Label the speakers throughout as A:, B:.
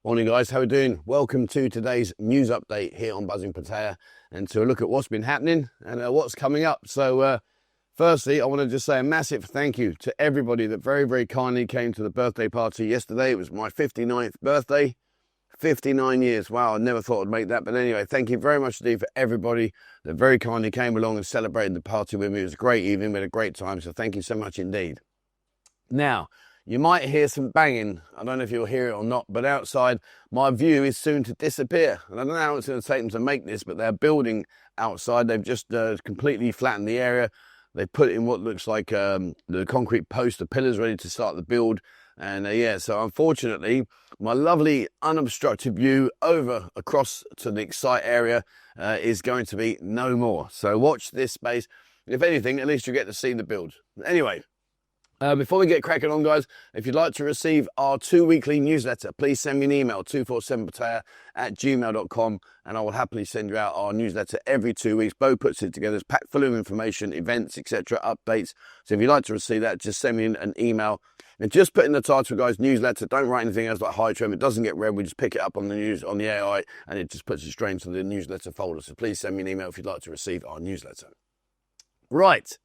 A: Morning guys, how are we doing? Welcome to today's news update here on Buzzin Pattaya and to a look at what's been happening and what's coming up. So firstly, I want to just say a massive thank you to everybody that very kindly came to the birthday party yesterday. It was my 59th birthday, 59 years. Wow, I never thought I'd make that. But anyway, thank you very much indeed for everybody that very kindly came along and celebrated the party with me. It was a great evening, we had a great time, so thank you so much indeed. Now, you might hear some banging. I don't know if you'll hear it or not, but outside, my view is soon to disappear. And I don't know how it's going to take them to make this, but they're building outside. They've just completely flattened the area. They put in what looks like the concrete post, the pillars ready to start the build. And yeah, so unfortunately, my lovely unobstructed view over across to the site area is going to be no more. So watch this space. If anything, at least you get to see the build. Anyway. Before we get cracking on, guys, if you'd like to receive our 2-weekly newsletter, please send me an email, 247pattaya@gmail.com, and I will happily send you out our newsletter every 2 weeks. Bo puts it together. It's packed full of information, events, etc., updates. So if you'd like to receive that, just send me an email. And just put in the title, guys, newsletter. Don't write anything else like hi Trem. It doesn't get read. We just pick it up on the news, on the AI, and it just puts it straight into the newsletter folder. So please send me an email if you'd like to receive our newsletter. Right.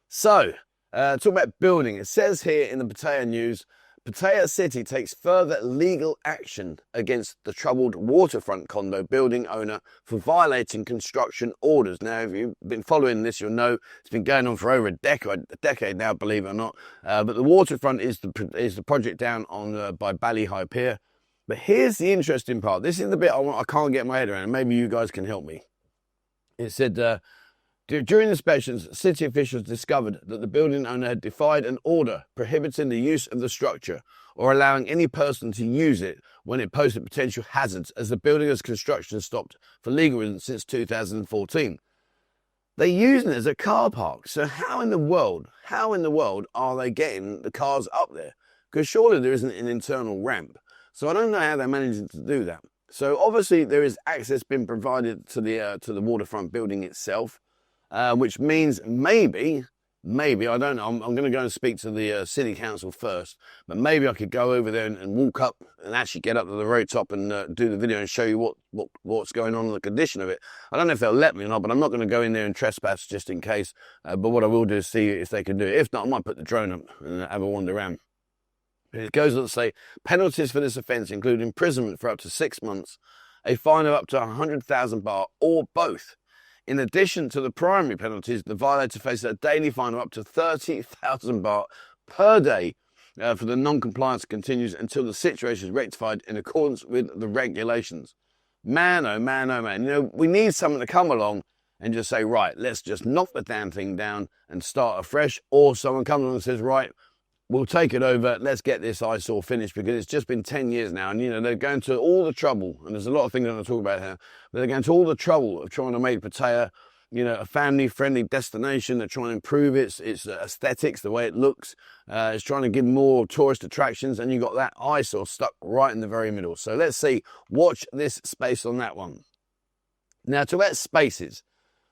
A: So... talking about building, it says here in the Pattaya news, Pattaya City takes further legal action against the troubled Waterfront Condo building owner for violating construction orders. Now, if you've been following this, you'll know it's been going on for over a decade now, believe it or not. But the Waterfront is the project down on by Bali High Pier. But here's the interesting part. This is the bit I can't get my head around, and maybe you guys can help me. It said... during inspections, city officials discovered that the building owner had defied an order prohibiting the use of the structure or allowing any person to use it when it posed potential hazards, as the building's construction stopped for legal reasons since 2014. They're using it as a car park. So how in the world are they getting the cars up there? Because surely there isn't an internal ramp. So I don't know how they're managing to do that. So obviously there is access being provided to the waterfront building itself. Which means maybe, I don't know, I'm going to go and speak to the city council first, but maybe I could go over there and walk up and actually get up to the road top and do the video and show you what's going on in the condition of it. I don't know if they'll let me or not, but I'm not going to go in there and trespass just in case. But what I will do is see if they can do it. If not, I might put the drone up and have a wander around. It goes on to say, penalties for this offence include imprisonment for up to 6 months, a fine of up to 100,000 baht, or both. In addition to the primary penalties, the violator faces a daily fine of up to 30,000 baht per day for the non-compliance continues until the situation is rectified in accordance with the regulations. Man, oh man, oh man. You know, we need someone to come along and just say, right, let's just knock the damn thing down and start afresh. Or someone comes along and says, right, we'll take it over. Let's get this eyesore finished, because it's just been 10 years now. And, you know, they're going to all the trouble. And there's a lot of things I'm going to talk about here. But they're going to all the trouble of trying to make Pattaya, you know, a family-friendly destination. They're trying to improve its aesthetics, the way it looks. It's trying to give more tourist attractions. And you've got that eyesore stuck right in the very middle. So let's see. Watch this space on that one. Now, to about spaces.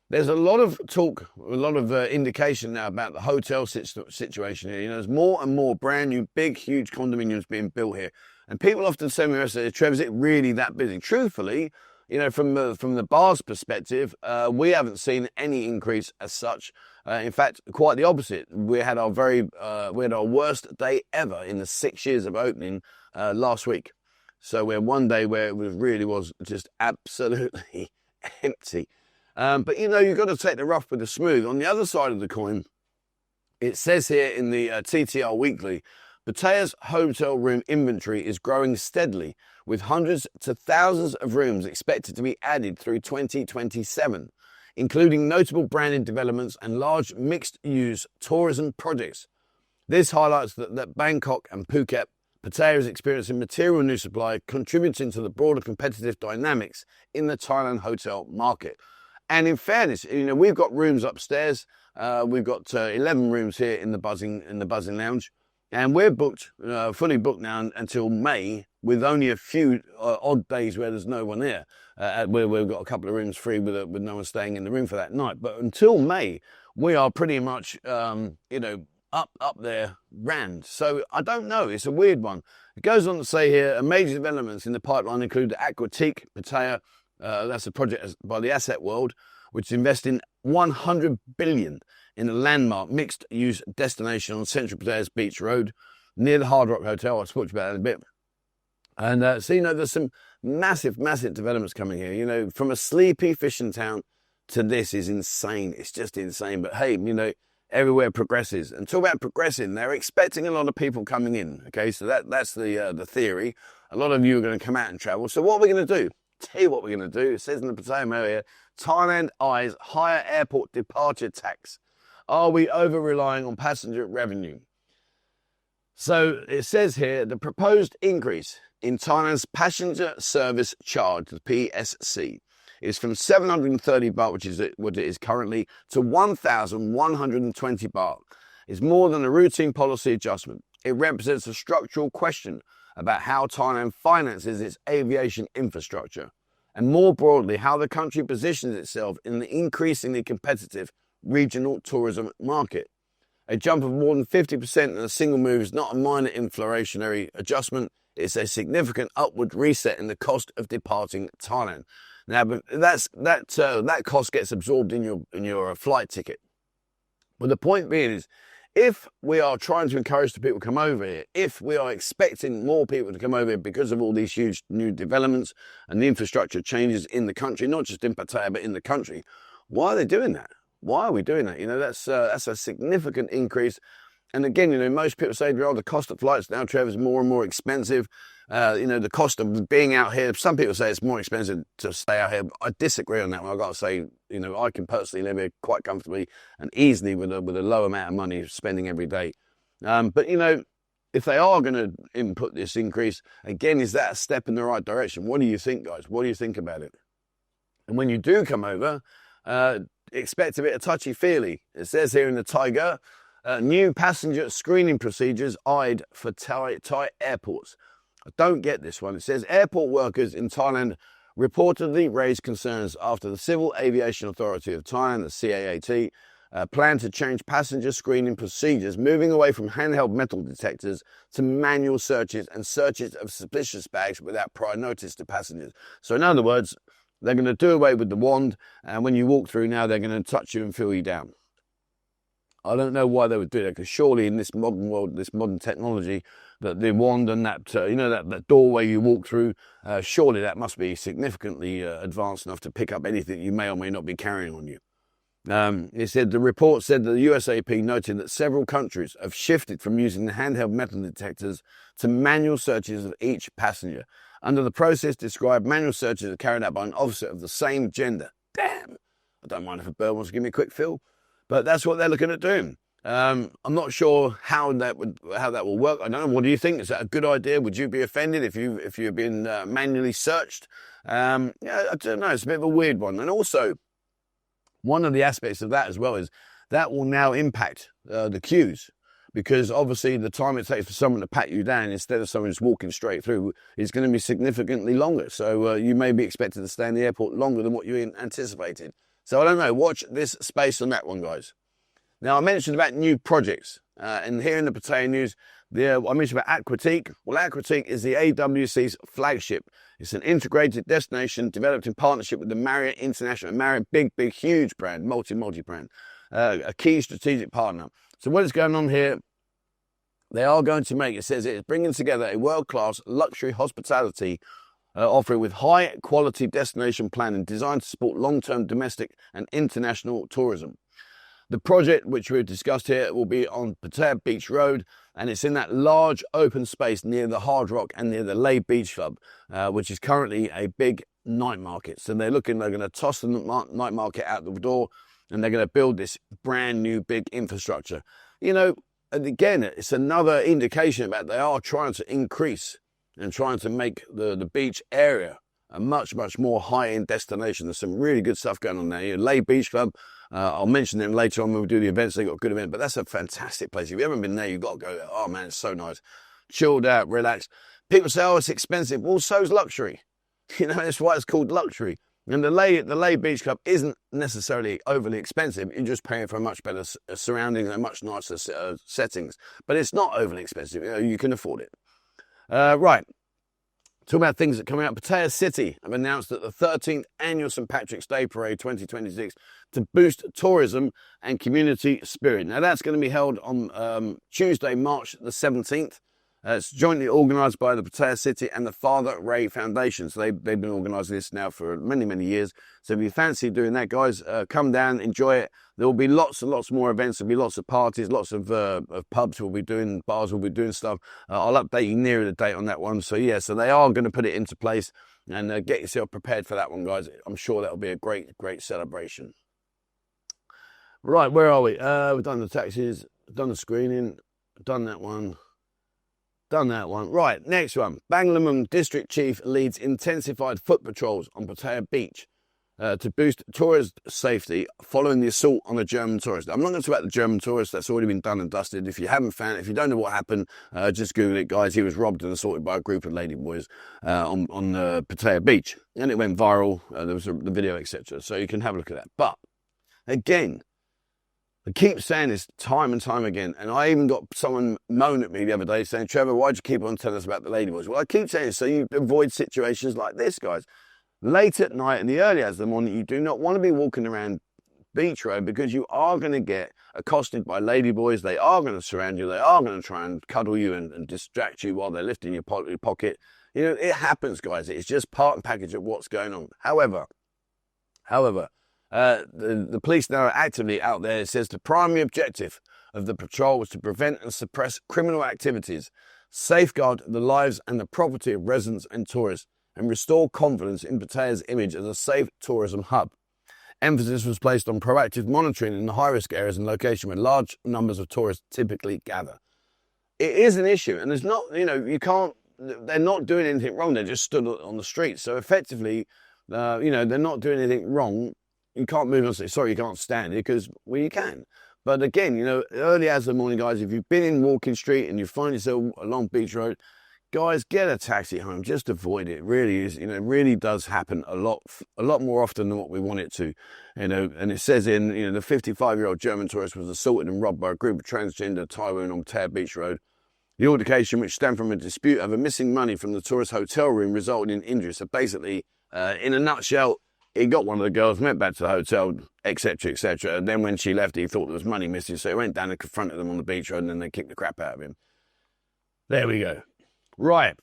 A: There's a lot of talk, a lot of indication now about the hotel situation here. You know, there's more and more brand new, big, huge condominiums being built here. And people often say to me, Trev, is it really that busy? Truthfully, you know, from the bar's perspective, we haven't seen any increase as such. In fact, quite the opposite. We had our worst day ever in the 6 years of opening last week. So we had one day where it really was just absolutely empty. But, you know, you've got to take the rough with the smooth. On the other side of the coin, it says here in the TTR Weekly, Pattaya's hotel room inventory is growing steadily, with hundreds to thousands of rooms expected to be added through 2027, including notable branded developments and large mixed-use tourism projects. This highlights that Bangkok and Phuket, Pattaya is experiencing material new supply, contributing to the broader competitive dynamics in the Thailand hotel market. And in fairness, you know, we've got rooms upstairs. We've got 11 rooms here in the Buzzin Lounge, and we're booked, fully booked now until May, with only a few odd days where there's no one here. Where we've got a couple of rooms free with no one staying in the room for that night. But until May, we are pretty much, you know, up there, rand. So I don't know. It's a weird one. It goes on to say here, major developments in the pipeline include the East Pattaya. That's a project by the Asset World, which is investing 100 billion in a landmark mixed-use destination on Central Pattaya's Beach Road near the Hard Rock Hotel. I'll talk to you about that in a bit. And so, there's some massive developments coming here. From a sleepy fishing town to this is insane. It's just insane. But hey, everywhere progresses. And talk about progressing, they're expecting a lot of people coming in. Okay, so that's the theory. A lot of you are going to come out and travel. So what are we going to do? Tell you what we're going to do. It says in the Pattaya area, Thailand eyes higher airport departure tax. Are we over-relying on passenger revenue? So it says here, the proposed increase in Thailand's passenger service charge, the PSC, is from 730 baht, which is what it is currently, to 1,120 baht. It's more than a routine policy adjustment. It represents a structural question about how Thailand finances its aviation infrastructure, and more broadly, how the country positions itself in the increasingly competitive regional tourism market. A jump of more than 50% in a single move is not a minor inflationary adjustment. It's a significant upward reset in the cost of departing Thailand. Now, that cost gets absorbed in your flight ticket. But the point being is, if we are trying to encourage the people to come over here, if we are expecting more people to come over here because of all these huge new developments and the infrastructure changes in the country, not just in Pattaya, but in the country, why are they doing that? Why are we doing that? That's a significant increase. And again, most people say, the cost of flights now, Trevor, is more and more expensive. The cost of being out here, some people say it's more expensive to stay out here. I disagree on that one. I've got to say, I can personally live here quite comfortably and easily with a low amount of money spending every day. But if they are going to input this increase, again, is that a step in the right direction? What do you think, guys? What do you think about it? And when you do come over, expect a bit of touchy-feely. It says here in the Tiger, new passenger screening procedures eyed for Thai airports. I don't get this one. It says airport workers in Thailand reportedly raised concerns after the Civil Aviation Authority of Thailand, the CAAT, planned to change passenger screening procedures, moving away from handheld metal detectors to manual searches and searches of suspicious bags without prior notice to passengers. So in other words, they're going to do away with the wand, and when you walk through now, they're going to touch you and feel you down. I don't know why they would do that, because surely in this modern world, this modern technology, that the wand and that, that doorway you walk through, surely that must be significantly advanced enough to pick up anything you may or may not be carrying on you. It said the report said that the USAP noted that several countries have shifted from using the handheld metal detectors to manual searches of each passenger. Under the process described, manual searches are carried out by an officer of the same gender. Damn! I don't mind if a bird wants to give me a quick fill, but that's what they're looking at doing. I'm not sure how that will work. I don't know. What do you think? Is that a good idea? Would you be offended if you've been manually searched? I don't know. It's a bit of a weird one. And also, one of the aspects of that as well is that will now impact the queues, because obviously the time it takes for someone to pat you down instead of someone just walking straight through is going to be significantly longer. So you may be expected to stay in the airport longer than what you anticipated. So I don't know. Watch this space on that one, guys. Now, I mentioned about new projects, and here in the Pattaya news, I mentioned about Aquatique. Well, Aquatique is the AWC's flagship. It's an integrated destination developed in partnership with the Marriott International. Marriott, big, huge brand, multi-brand, a key strategic partner. So what is going on here? They are going to make, it says it is bringing together a world-class luxury hospitality offering with high-quality destination planning designed to support long-term domestic and international tourism. The project, which we've discussed here, will be on Pattaya Beach Road, and it's in that large open space near the Hard Rock and near the Leh Beach Club, which is currently a big night market. So they're going to toss the night market out the door, and they're going to build this brand new big infrastructure. And again, it's another indication that they are trying to increase and trying to make the beach area a much more high-end destination. There's some really good stuff going on there. Leh Beach Club, I'll mention them later on when we do the events. They've got a good event, but that's a fantastic place. If you haven't been there, you've got to go there. Oh man, it's so nice. Chilled out, relaxed. People say, oh, it's expensive. Well, so's luxury. That's why it's called luxury. And the Lay Beach Club isn't necessarily overly expensive. You're just paying for a much better surroundings and much nicer settings. But it's not overly expensive. You can afford it. Right. Talking about things that come out. Pattaya City have announced that the 13th Annual St. Patrick's Day Parade 2026 to boost tourism and community spirit. Now, that's going to be held on Tuesday, March the 17th. It's jointly organised by the Pattaya City and the Father Ray Foundation. So they've been organising this now for many, many years. So if you fancy doing that, guys, come down, enjoy it. There will be lots and lots more events. There'll be lots of parties, lots of pubs will be doing, bars will be doing stuff. I'll update you nearer the date on that one. So yeah, so they are going to put it into place, and get yourself prepared for that one, guys. I'm sure that'll be a great, great celebration. Right, where are we? We've done the taxis, done the screening, done that one. Done that one. Right, next one. Banglamun District Chief leads intensified foot patrols on Pattaya Beach to boost tourist safety following the assault on a German tourist. I'm not going to talk about the German tourist. That's already been done and dusted. If you haven't found it, if you don't know what happened, just Google it, guys. He was robbed and assaulted by a group of ladyboys on Pattaya Beach. And it went viral. There was the video, etc. So you can have a look at that. But, again, I keep saying this time and time again, and I even got someone moan at me the other day saying, Trevor, why'd you keep on telling us about the ladyboys? Well, I keep saying this so you avoid situations like this, guys. Late at night and the early hours of the morning, you do not want to be walking around Beach Road because you are going to get accosted by ladyboys. They are going to surround you. They are going to try and cuddle you and distract you while they're lifting your pocket. You know, it happens, guys. It's just part and package of what's going on. However, the police now are actively out there. It says the primary objective of the patrol was to prevent and suppress criminal activities, safeguard the lives and the property of residents and tourists, and restore confidence in Pattaya's image as a safe tourism hub. Emphasis was placed on proactive monitoring in the high-risk areas and locations where large numbers of tourists typically gather. It is an issue, and there's not, they're not doing anything wrong. They're just stood on the street. So effectively, they're not doing anything wrong. You can't move on. Sorry, you can't stand it because, well, you can. But again, early as the morning, guys, if you've been in Walking Street and you find yourself along Beach Road, guys, get a taxi home. Just avoid it. It really is, it really does happen a lot more often than what we want it to, and it says in, the 55-year-old German tourist was assaulted and robbed by a group of transgender Taiwan on Pattaya Beach Road. The altercation, which stemmed from a dispute over missing money from the tourist hotel room, resulted in injuries. So basically, in a nutshell, he got one of the girls, went back to the hotel, etc., etc. And then when she left, he thought there was money missing, so he went down and confronted them on the beach road, and then they kicked the crap out of him. There we go. Right.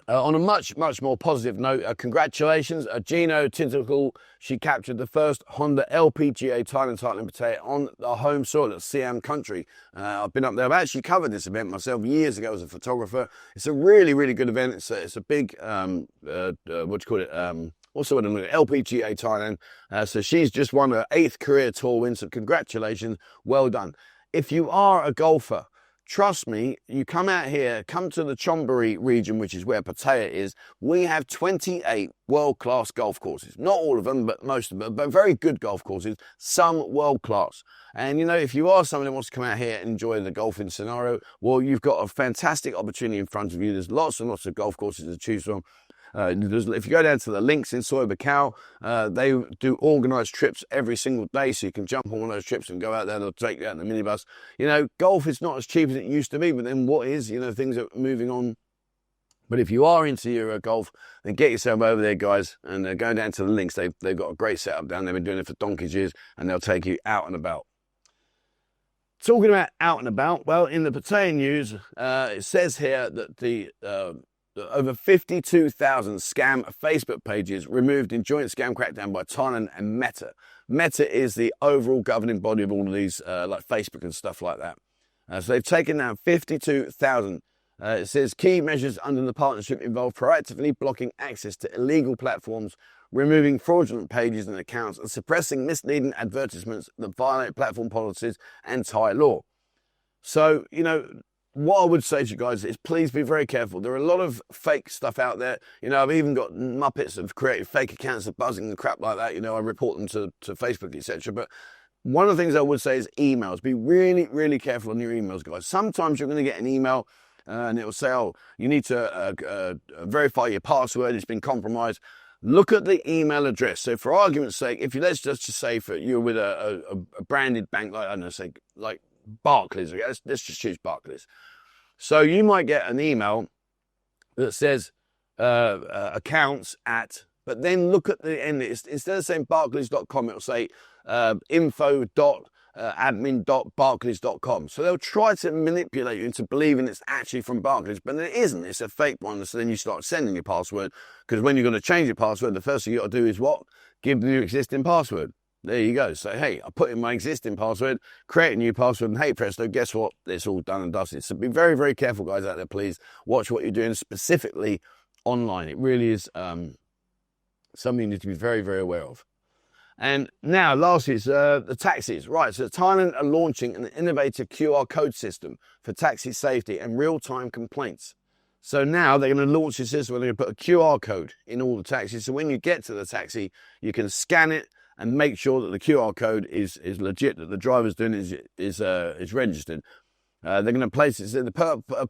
A: On a much, much more positive note, congratulations, Gino Tintical. She captured the first Honda LPGA Thailand title in Pattaya on the home soil at Siam country. I've been up there. I've actually covered this event myself years ago as a photographer. It's a really, really good event. It's a big, also an LPGA Thailand. So she's just won her 8th career tour win. So congratulations. Well done. If you are a golfer, trust me, you come out here, come to the Chonburi region, which is where Pattaya is. We have 28 world-class golf courses. Not all of them, but most of them, but very good golf courses, some world-class. And, if you are someone who wants to come out here and enjoy the golfing scenario, well, you've got a fantastic opportunity in front of you. There's lots and lots of golf courses to choose from. If you go down to the links in Soy Bacau, they do organised trips every single day, so you can jump on one of those trips and go out there. They'll take you out in the minibus. Golf is not as cheap as it used to be, but then what is? Things are moving on. But if you are into your golf, then get yourself over there, guys, and go down to the links. They've got a great setup down there. They've been doing it for donkey's years, and they'll take you out and about. Talking about out and about, well, in the Pattaya news, it says here that the over 52,000 scam Facebook pages removed in joint scam crackdown by Thailand and Meta. Meta is the overall governing body of all of these, like Facebook and stuff like that. So they've taken down 52,000. It says key measures under the partnership involve proactively blocking access to illegal platforms, removing fraudulent pages and accounts, and suppressing misleading advertisements that violate platform policies and Thai law. So, what I would say to you guys is please be very careful. There are a lot of fake stuff out there. I've even got Muppets have created fake accounts of Buzzin and crap like that. I report them to Facebook, etc. But one of the things I would say is emails. Be really, really careful on your emails, guys. Sometimes you're going to get an email and it will say, oh, you need to verify your password. It's been compromised. look at the email address. So for argument's sake, if you, let's just say for you're with a branded bank, like, I don't know, say like Barclays, okay? Let's just choose Barclays. So you might get an email that says accounts at, but then look at the end. Instead of saying barclays.com, it'll say info.admin.barclays.com. So they'll try to manipulate you into believing it's actually from Barclays, but it isn't. It's a fake one. So then you start sending your password, because when you're going to change your password, the first thing you got to do is what? Give them your existing password. There you go. So, hey, I put in my existing password, create a new password, and hey, presto, guess what? It's all done and dusted. So be very, very careful, guys, out there, please. Watch what you're doing, specifically online. It really is something you need to be very, very aware of. And now, lastly, is the taxis. Right, so Thailand are launching an innovative QR code system for taxi safety and real-time complaints. So now they're going to launch this system where they're going to put a QR code in all the taxis. So when you get to the taxi, you can scan it and make sure that the QR code is legit, that the driver's doing is registered. They're going to place it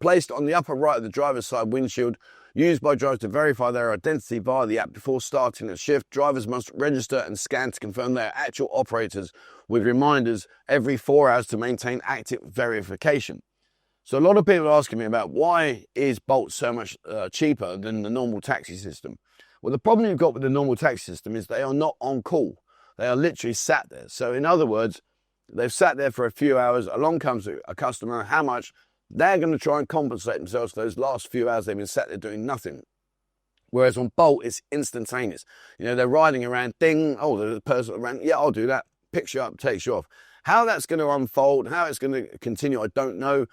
A: placed on the upper right of the driver's side windshield, used by drivers to verify their identity via the app before starting a shift. Drivers must register and scan to confirm they are actual operators, with reminders every 4 hours to maintain active verification. So a lot of people are asking me about why is Bolt so much cheaper than the normal taxi system. Well, the problem you've got with the normal taxi system is they are not on call. They are literally sat there. So in other words, they've sat there for a few hours. Along comes a customer. How much? They're going to try and compensate themselves for those last few hours they've been sat there doing nothing. Whereas on Bolt, it's instantaneous. You know, they're riding around, ding, oh, the person around, yeah, I'll do that. Picks you up, takes you off. How that's going to unfold, how it's going to continue, I don't know.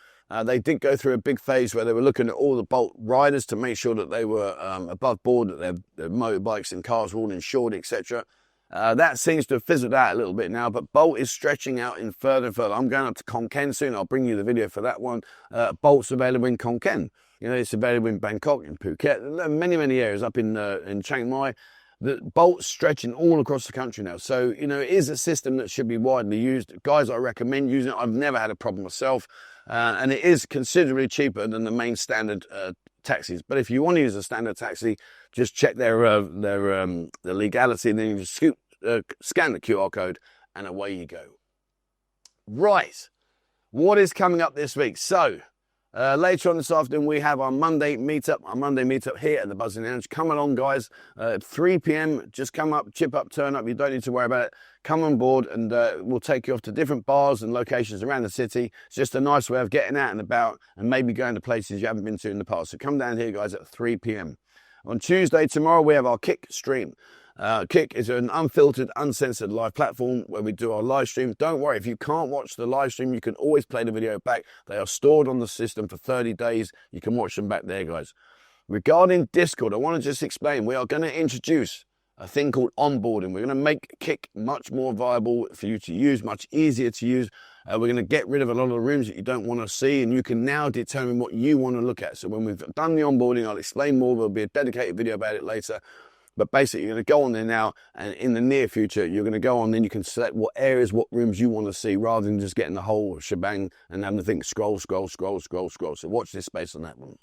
A: They did go through a big phase where they were looking at all the Bolt riders to make sure that they were above board, that their motorbikes and cars were all insured, etc. That seems to have fizzled out a little bit now, but Bolt is stretching out in further and further. I'm going up to Khon Kaen soon. I'll bring you the video for that one. Bolt's available in Khon Kaen. You know, it's available in Bangkok, in Phuket, many, many areas up in Chiang Mai. The Bolt's stretching all across the country now. So, you know, it is a system that should be widely used. Guys, I recommend using it. I've never had a problem myself. And it is considerably cheaper than the main standard taxis. But if you want to use a standard taxi, just check their legality, and then you just scan the QR code, and away you go. Right, what is coming up this week? So later on this afternoon, we have our Monday meetup here at the Buzzin Lounge. Come along, guys. 3 p.m. Just come up, chip up, turn up. You don't need to worry about it. Come on board, and we'll take you off to different bars and locations around the city. It's just a nice way of getting out and about, and maybe going to places you haven't been to in the past. So come down here, guys, at 3 p.m. On Tuesday, tomorrow, we have our Kick stream. Kick is an unfiltered, uncensored live platform where we do our live stream. Don't worry, if you can't watch the live stream, you can always play the video back. They are stored on the system for 30 days. You can watch them back there, guys. Regarding Discord, I want to just explain, we are going to introduce a thing called onboarding. We're going to make Kick much more viable for you to use, much easier to use. We're going to get rid of a lot of the rooms that you don't want to see, and you can now determine what you want to look at. So when we've done the onboarding, I'll explain more. There'll be a dedicated video about it later. But basically, you're going to go on there now, and in the near future, you're going to go on, then you can select what areas, what rooms you want to see, rather than just getting the whole shebang and having to think scroll. So watch this space on that one.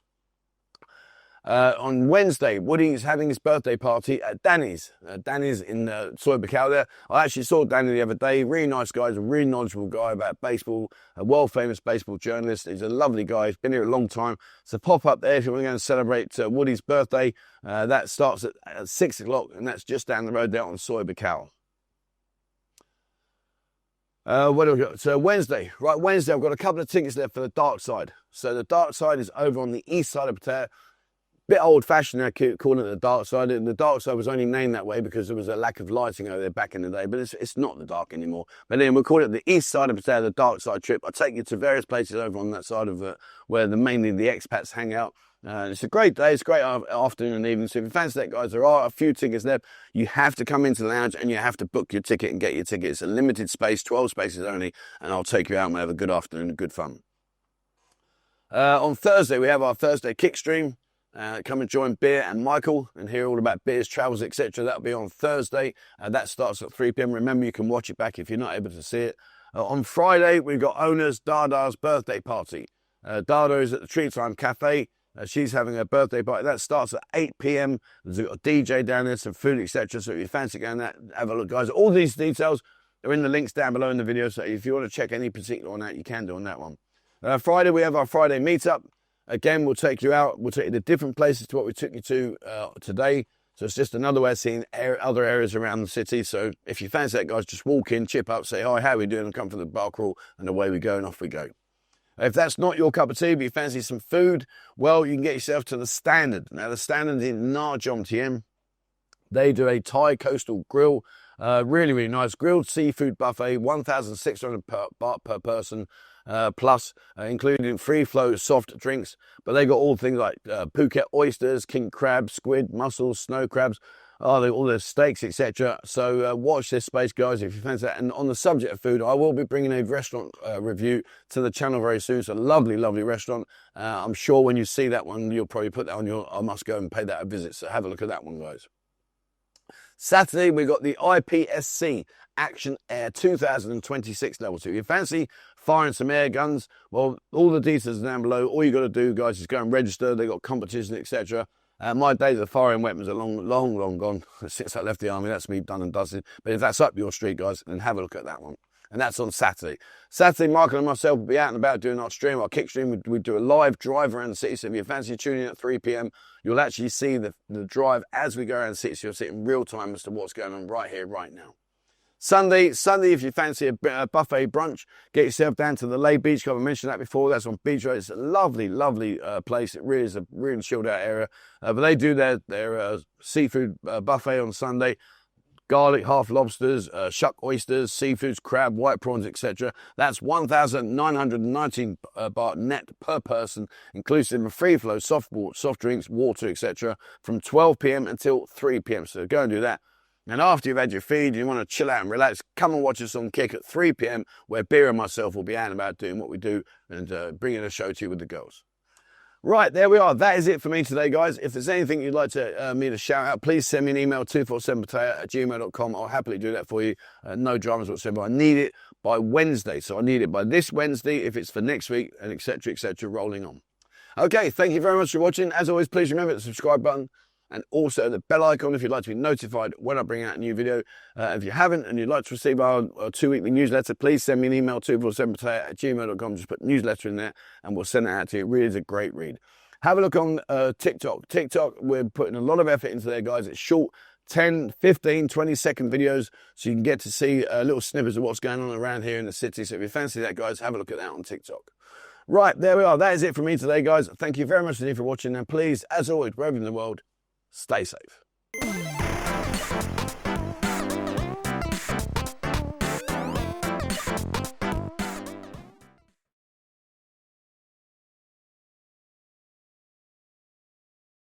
A: On Wednesday, Woody is having his birthday party at Danny's. Danny's in Soi Buakhao there. I actually saw Danny the other day. Really nice guy. He's a really knowledgeable guy about baseball. A world-famous baseball journalist. He's a lovely guy. He's been here a long time. So pop up there if you want to go and celebrate Woody's birthday. That starts at 6 o'clock, and that's just down the road there on Soi Buakhao. What have we got? So Wednesday, I've got a couple of tickets there for the Darkside. So the Darkside is over on the east side of Pattaya. Bit old-fashioned, I keep calling it the dark side. And the dark side was only named that way because there was a lack of lighting over there back in the day, but it's not the dark anymore. But then we'll call it the east side of Pattaya, the Darkside Trip. I'll take you to various places over on that side of where mainly the expats hang out. It's a great day. It's a great afternoon and evening. So if you fancy that, guys, there are a few tickets left. You have to come into the lounge and you have to book your ticket and get your ticket. It's a limited space, 12 spaces only, and I'll take you out and we'll have a good afternoon and good fun. On Thursday, we have our Thursday Kick stream. Come and join Beer and Michael and hear all about beers, travels, etc. That'll be on Thursday. That starts at 3 p.m. Remember, you can watch it back if you're not able to see it. On Friday, we've got Owner's Dada's birthday party. Dada is at the Tree Time Cafe. She's having her birthday party. That starts at 8 p.m. There's a DJ down there, some food, etc. So if you fancy going there, have a look, guys. All these details are in the links down below in the video. So if you want to check any particular on that, you can do on that one. Friday, we have our Friday meetup. Again, we'll take you out. We'll take you to different places to what we took you to today. So it's just another way of seeing other areas around the city. So if you fancy that, guys, just walk in, chip up, say, hi, how are we doing? And come for the bar crawl, and away we go, and off we go. If that's not your cup of tea, but you fancy some food, well, you can get yourself to the Standard. Now, the Standard in Nha Jom Tiem. They do a Thai coastal grill. Really, really nice. Grilled seafood buffet, 1,600 baht per person. Plus, including free flow soft drinks, but they got all things like Phuket oysters, king crab, squid, mussels, snow crabs, all their steaks, etc. So watch this space, guys, if you fancy that. And on the subject of food, I will be bringing a restaurant review to the channel very soon. It's a lovely, lovely restaurant. I'm sure when you see that one, you'll probably put that on your I must go and pay that a visit. So have a look at that one, guys. Saturday, we got the IPSC Action Air 2026 Level 2. If you fancy firing some air guns, well, all the details are down below. All you got to do, guys, is go and register. They got competition, etc. My days of firing weapons are long, long, long gone. Since I left the army, that's me done and dusted. But if that's up your street, guys, then have a look at that one. And that's on Saturday. Saturday, Michael and myself will be out and about doing our stream, our kick stream. We do a live drive around the city. So if you fancy tuning in at 3 p.m, you'll actually see the drive as we go around the city. So you'll see it in real time as to what's going on right here, right now. Sunday, if you fancy a buffet brunch, get yourself down to the Lay Beach Club. I mentioned that before. That's on Beach Road. It's a lovely, lovely place. It really is a really chilled out area. But they do their seafood buffet on Sunday. Garlic, half lobsters, shuck oysters, seafoods, crab, white prawns, etc. That's 1,919 baht net per person, inclusive of free flow, soft drinks, water, etc. from 12 p.m. until 3 p.m. So go and do that. And after you've had your feed, you want to chill out and relax, come and watch us on Kick at 3 p.m, where Beer and myself will be out and about doing what we do and bringing a show to you with the girls. Right, there we are. That is it for me today, guys. If there's anything you'd like me to shout out, please send me an email, 247pattaya@gmail.com. I'll happily do that for you. No dramas whatsoever. I need it by Wednesday. So I need it by this Wednesday, if it's for next week, and etc., rolling on. Okay, thank you very much for watching. As always, please remember the subscribe button and also the bell icon if you'd like to be notified when I bring out a new video. If you haven't and you'd like to receive our 2-weekly newsletter, please send me an email, 247pattaya@gmail.com. Just put newsletter in there and we'll send it out to you. It really is a great read. Have a look on TikTok. TikTok, we're putting a lot of effort into there, guys. It's short, 10, 15, 20-second videos, so you can get to see little snippets of what's going on around here in the city. So if you fancy that, guys, have a look at that on TikTok. Right, there we are. That is it from me today, guys. Thank you very much indeed for watching. And please, as always, wherever in the world, stay safe.